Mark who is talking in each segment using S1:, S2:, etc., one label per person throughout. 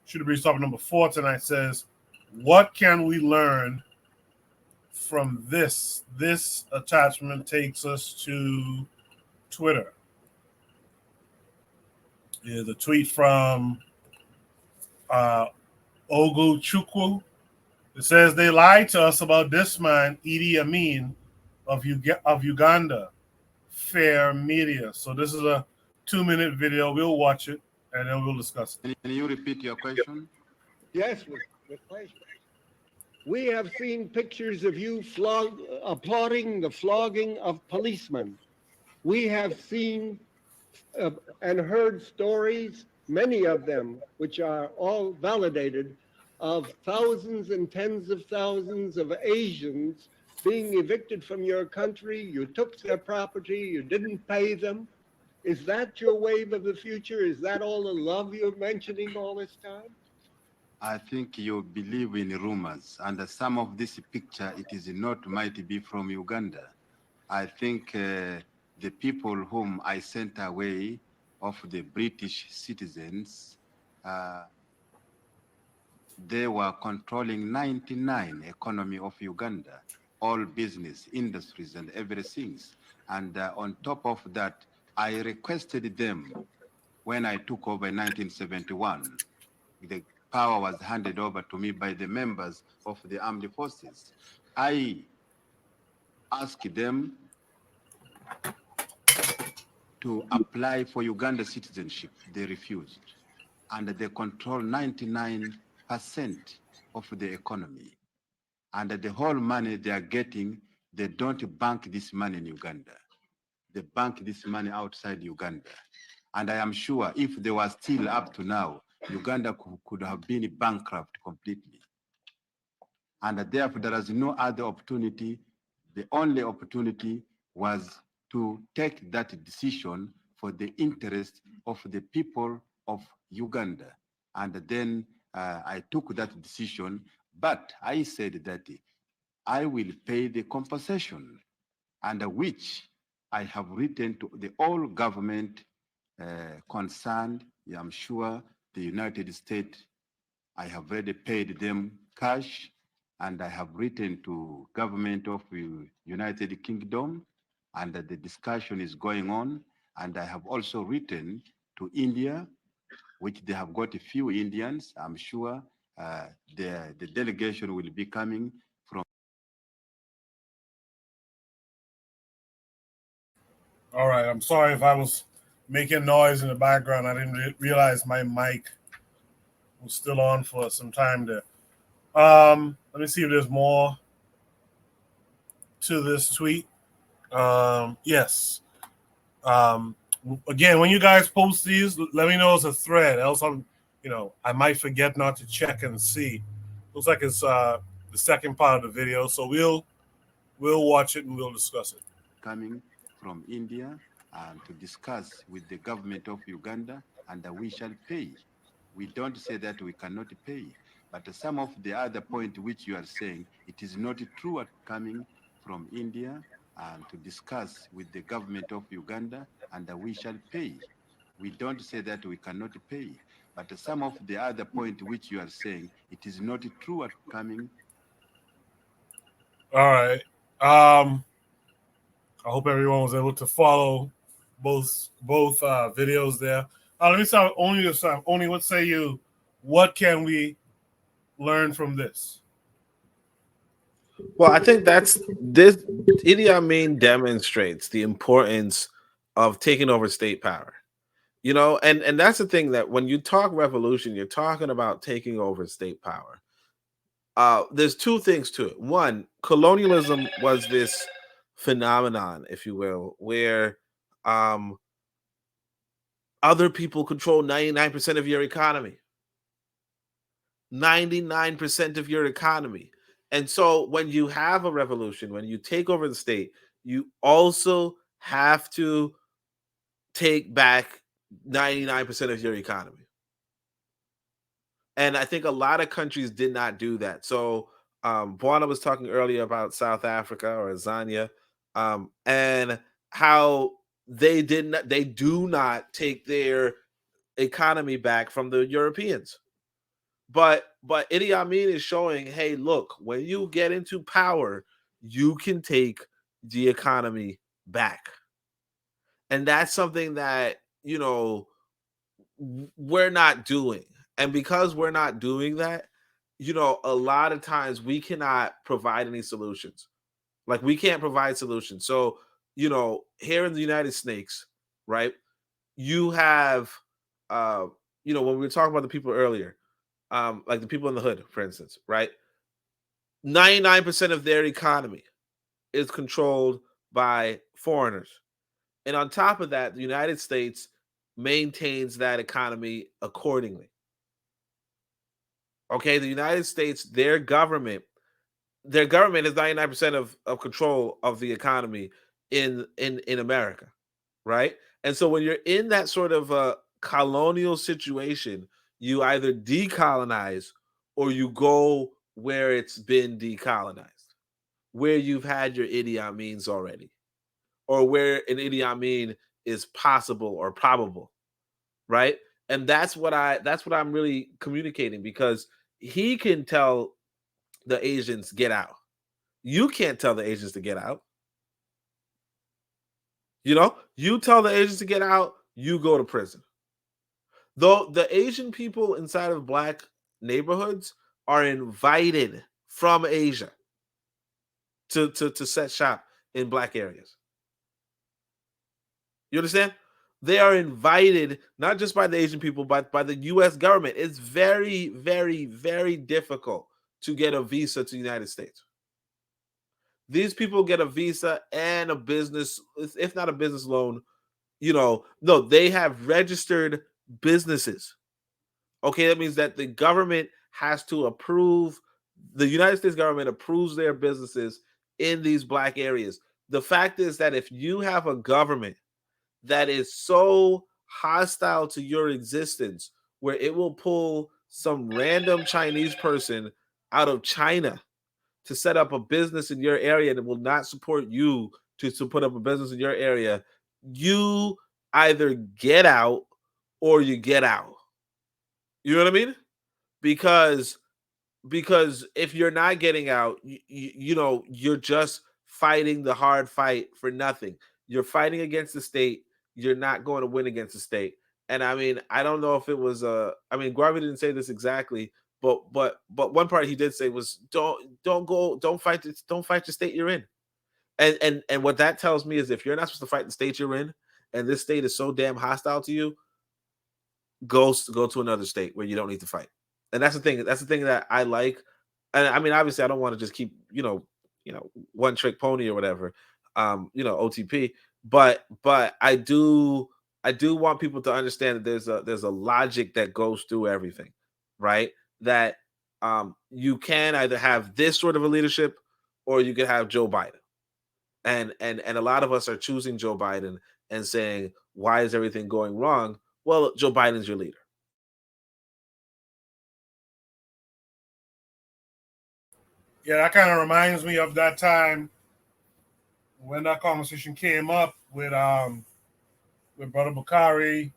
S1: Should Breeze topic number 4 tonight says, what can we learn from this? This attachment takes us to Twitter. Here's a tweet from Ogu Chukwu. It says, they lied to us about this man, IDI AMIN, of Uganda. Fair media. So this is a 2-minute video. We'll watch it and then we'll discuss it.
S2: Can you repeat your question?
S3: Yes, with pleasure. We have seen pictures of you applauding the flogging of policemen. We have seen and heard stories, many of them, which are all validated, of thousands and tens of thousands of Asians being evicted from your country. You took their property, you didn't pay them. Is that your wave of the future? Is that all the love you're mentioning all this time?
S2: I think you believe in rumors, and some of this picture, it is not might be from Uganda. I think the people whom I sent away of the British citizens, they were controlling 99 economy of Uganda, all business, industries, and everything. And on top of that, I requested them when I took over in 1971. The power was handed over to me by the members of the armed forces. I asked them to apply for Uganda citizenship. They refused. And they control 99% of the economy. And the whole money they are getting, they don't bank this money in Uganda. They bank this money outside Uganda. And I am sure if they were still up to now, Uganda could have been bankrupt completely. And therefore, there is no other opportunity. The only opportunity was to take that decision for the interest of the people of Uganda. And then I took that decision, but I said that I will pay the compensation, and which I have written to the all government concerned. I'm sure the United States, I have already paid them cash, and I have written to government of United Kingdom, and the discussion is going on. And I have also written to India, which they have got a few Indians. I'm sure the delegation will be coming from.
S1: All right. I'm sorry if I was making noise in the background. I didn't realize my mic was still on for some time there. Let me see if there's more to this tweet. Yes. Again, when you guys post these, let me know it's a thread. Else I might forget not to check and see. Looks like it's the second part of the video, so we'll watch it and we'll discuss it.
S2: Coming from India and to discuss with the government of Uganda, and we shall pay. We don't say that we cannot pay, but some of the other point which you are saying, it is not true coming from India and to discuss with the government of Uganda, and we shall pay. We don't say that we cannot pay, but some of the other point which you are saying, it is not true coming.
S1: All right. I hope everyone was able to follow both videos there. Let me start only this time. Only what say you? What can we learn from this?
S4: Well, I think this Idi Amin demonstrates the importance of taking over state power. And that's the thing, that when you talk revolution, you're talking about taking over state power. There's two things to it. One, colonialism was this phenomenon, if you will, where other people control 99% of your economy. 99% of your economy. And so when you have a revolution, when you take over the state, you also have to take back 99% of your economy. And I think a lot of countries did not do that. So Buana was talking earlier about South Africa or Zania, and how they do not take their economy back from the Europeans. But Idi Amin is showing, hey, look, when you get into power, you can take the economy back. And that's something that, we're not doing. And because we're not doing that, a lot of times we cannot provide any solutions. Like, we can't provide solutions. So, here in the United States, right, you have, when we were talking about the people earlier, like the people in the hood, for instance, right? 99% of their economy is controlled by foreigners. And on top of that, the United States maintains that economy accordingly. Okay, the United States, their government is 99% of control of the economy in America, right? And so when you're in that sort of a colonial situation, you either decolonize or you go where it's been decolonized, where you've had your Idi Amins already, or where an Idi Amin is possible or probable, right? And that's what I'm really communicating, because he can tell the Asians get out. You can't tell the Asians to get out. You tell the Asians to get out, you go to prison. Though the Asian people inside of black neighborhoods are invited from Asia to set shop in black areas. You understand? They are invited not just by the Asian people, but by the US government. It's very, very, very difficult to get a visa to the United States. These people get a visa and a business, if not a business loan, no, they have registered businesses. Okay, that means that the government has to approve, the United States government approves their businesses in these black areas. The fact is that if you have a government that is so hostile to your existence, where it will pull some random Chinese person out of China to set up a business in your area and it will not support you to put up a business in your area, you either get out or you get out. You know what I mean? Because if you're not getting out, you're just fighting the hard fight for nothing. You're fighting against the state. You're not going to win against the state. And I mean, I don't know if it was Garvey didn't say this exactly, but one part he did say was don't fight the state you're in. And what that tells me is, if you're not supposed to fight the state you're in, and this state is so damn hostile to you, go to another state where you don't need to fight. And that's the thing. That's the thing that I like. And I mean, obviously, I don't want to just keep one trick pony or whatever, OTP. But I do want people to understand that there's a logic that goes through everything, right? That you can either have this sort of a leadership, or you can have Joe Biden. And a lot of us are choosing Joe Biden and saying, why is everything going wrong? Well, Joe Biden's your leader.
S1: Yeah, that kind of reminds me of that time when that conversation came up with Brother Bakari,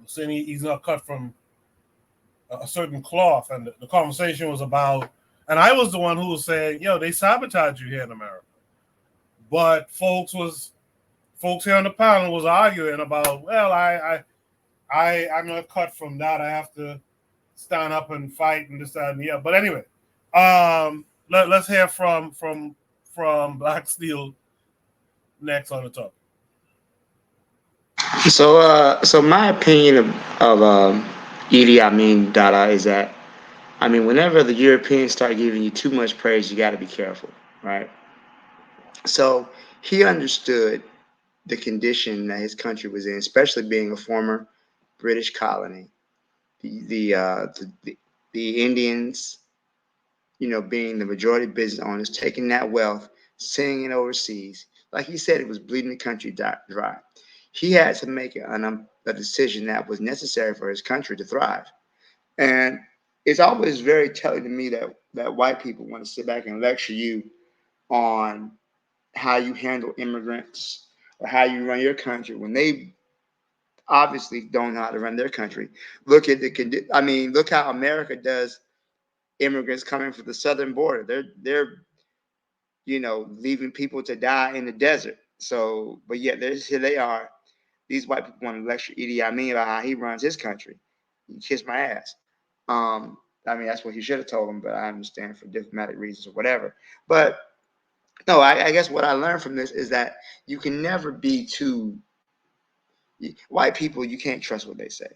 S1: saying he's not cut from a certain cloth, and the conversation was about, and I was the one who was saying, "Yo, they sabotage you here in America," but folks here on the panel was arguing about, well, I'm not cut from that. I have to stand up and fight and this, that, and yeah. But anyway, let's hear from Black Steel next on the topic.
S5: So my opinion of Idi Amin Dada is that, I mean, whenever the Europeans start giving you too much praise, you got to be careful, right? So he understood the condition that his country was in, especially being a former British colony. The Indians, being the majority business owners, taking that wealth, sending it overseas. Like he said, it was bleeding the country dry. He had to make a decision that was necessary for his country to thrive. And it's always very telling to me that white people want to sit back and lecture you on how you handle immigrants or how you run your country when they obviously don't know how to run their country. Look at I mean, look how America does immigrants coming from the southern border. They're leaving people to die in the desert. So, but yet here they are. These white people want to lecture Idi Amin about how he runs his country. You kiss my ass. I mean, that's what he should have told him, but I understand for diplomatic reasons or whatever. But no, I guess what I learned from this is that you can never be too white people. You can't trust what they say.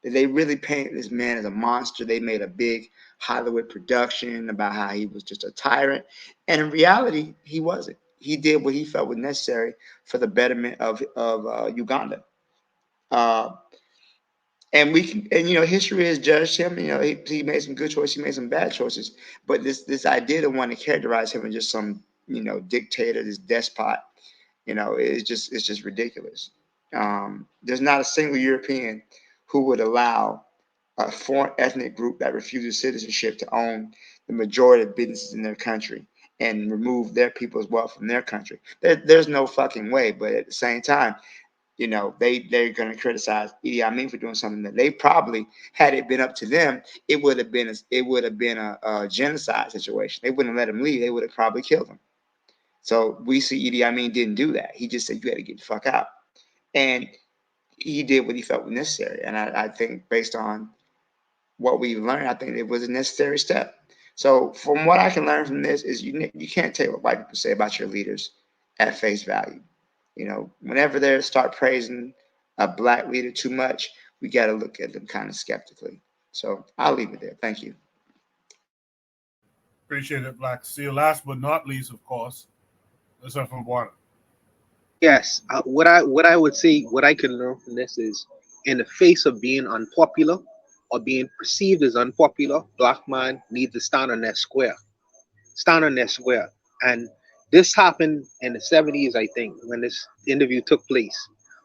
S5: They really paint this man as a monster. They made a big Hollywood production about how he was just a tyrant, and in reality, he wasn't. He did what he felt was necessary for the betterment of Uganda. Uh, and history has judged him. He made some good choices, he made some bad choices. But this idea of wanting to characterize him as just some dictator, this despot, it's just ridiculous. There's not a single European who would allow a foreign ethnic group that refuses citizenship to own the majority of businesses in their country and remove their people's wealth from their country. There's no fucking way. But at the same time, they're going to criticize Idi Amin for doing something that they probably, had it been up to them, it would have been a genocide situation. They wouldn't let him leave. They would have probably killed him. So we see Idi Amin didn't do that. He just said, you had to get the fuck out. And he did what he felt was necessary. And I think based on what we've learned, I think it was a necessary step. So from what I can learn from this is you can't take what white people say about your leaders at face value. Whenever they start praising a black leader too much, we got to look at them kind of skeptically. So I'll leave it there. Thank you.
S1: Appreciate it, Black Steel. Last but not least, of course, let's have from Warner.
S6: Yes, what I would say, what I can learn from this is, in the face of being unpopular or being perceived as unpopular, black man needs to stand on that square. Stand on that square. And this happened in the 70s, I think, when this interview took place.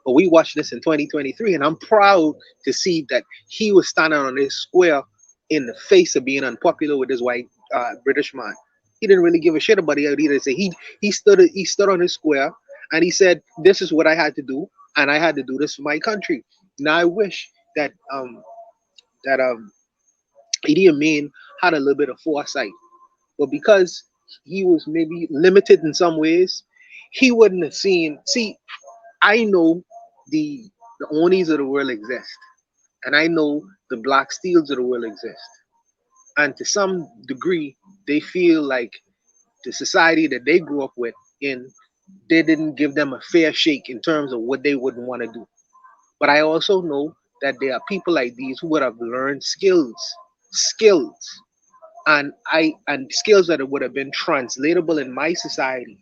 S6: But we watched this in 2023, and I'm proud to see that he was standing on this square in the face of being unpopular with this white British man. He didn't really give a shit about the idea to say he stood on his square and he said, "This is what I had to do, and I had to do this for my country." Now I wish that that Idi Amin had a little bit of foresight, but because he was maybe limited in some ways, he wouldn't have seen. See, I know the Onis of the world exist, and I know the Black Steels of the world exist, and to some degree, they feel like the society that they grew up with in, they didn't give them a fair shake in terms of what they wouldn't want to do. But I also know that there are people like these who would have learned skills, and skills that would have been translatable in my society,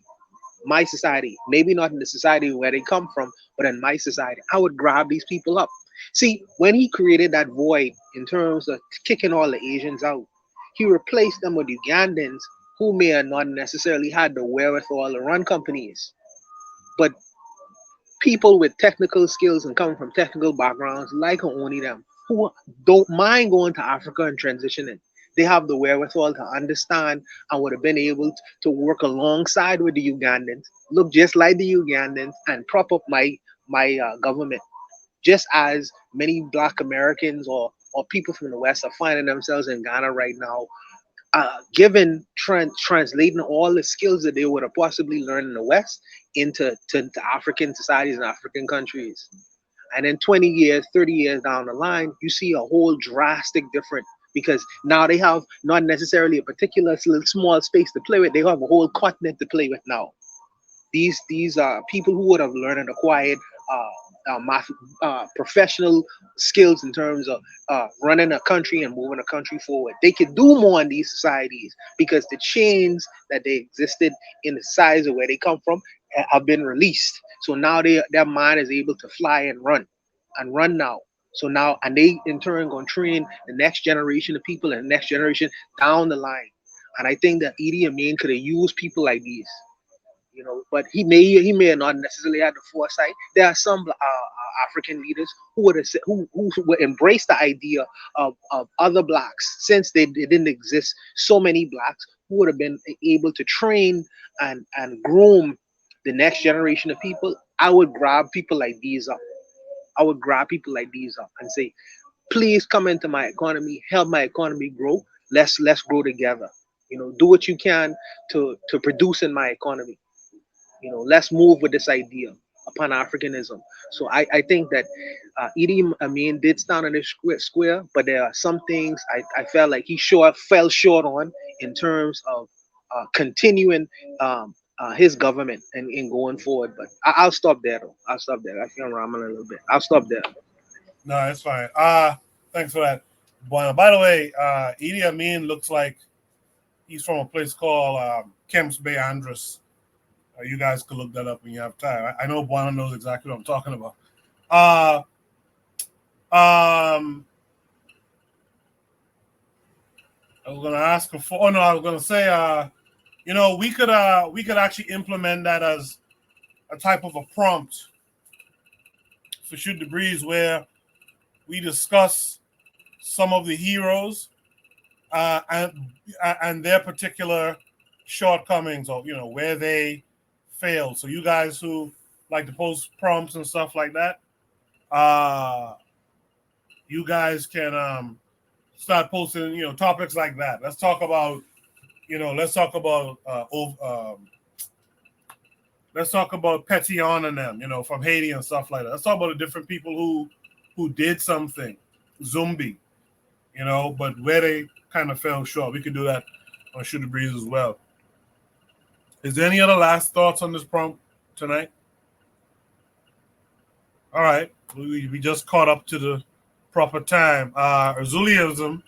S6: maybe not in the society where they come from, but in my society. I would grab these people up. See, when he created that void in terms of kicking all the Asians out, he replaced them with Ugandans who may have not necessarily had the wherewithal to run companies, but people with technical skills and coming from technical backgrounds like only them, who don't mind going to Africa and transitioning. They have the wherewithal to understand and would have been able to work alongside with the Ugandans, look just like the Ugandans, and prop up my government. Just as many Black Americans or people from the West are finding themselves in Ghana right now, translating all the skills that they would have possibly learned in the West to African societies and African countries. And then 20 years, 30 years down the line, you see a whole drastic difference, because now they have not necessarily a particular little small space to play with. They have a whole continent to play with now. These are people who would have learned and acquired professional skills in terms of running a country and moving a country forward. They could do more in these societies because the chains that they existed in the size of where they come from have been released. So now their mind is able to fly and run now. So now, and they in turn going to train the next generation of people and the next generation down the line. And I think that Idi Amin could have used people like these, but he may have not necessarily had the foresight. There are some African leaders who would embrace the idea of other blacks, since they didn't exist so many blacks who would have been able to train and groom the next generation of people. I would grab people like these up. I would grab people like these up and say, please come into my economy, help my economy grow. Let's grow together. You know, do what you can to produce in my economy. You know, let's move with this idea of Pan-Africanism. So I think that Idi Amin did stand on this square, but there are some things I felt like he fell short on in terms of continuing his government and going forward. But I'll stop there though. I'll stop there. I think I'm rambling a little bit. I'll stop there.
S1: No, it's fine. Thanks for that. Bueno, by the way, Idi Amin looks like he's from a place called Kemps Bay, Andros. You guys could look that up when you have time. I know Buana knows exactly what I'm talking about. I was gonna ask before. Oh no, I was gonna say, you know, we could actually implement that as a type of a prompt for Shoot the Breeze, where we discuss some of the heroes and their particular shortcomings, or you know, where they failed. So you guys who like to post prompts and stuff like that, you guys can start posting, you know, topics like that. Let's talk about Petion and them, you know, from Haiti and stuff like that. Let's talk about the different people who did something, Zumbi, you know, but where they kind of fell short. We could do that on Shoot the Breeze as well. Is there any other last thoughts on this prompt tonight? All right, we just caught up to the proper time. Azuliism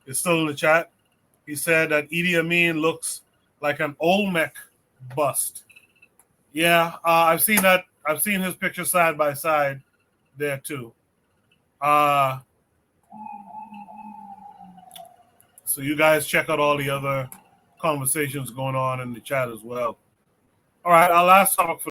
S1: is still in the chat. He said that Idi Amin looks like an Olmec bust. Yeah, I've seen that. I've seen his picture side by side there too. So you guys check out all the other conversations going on in the chat as well. All right, our last topic for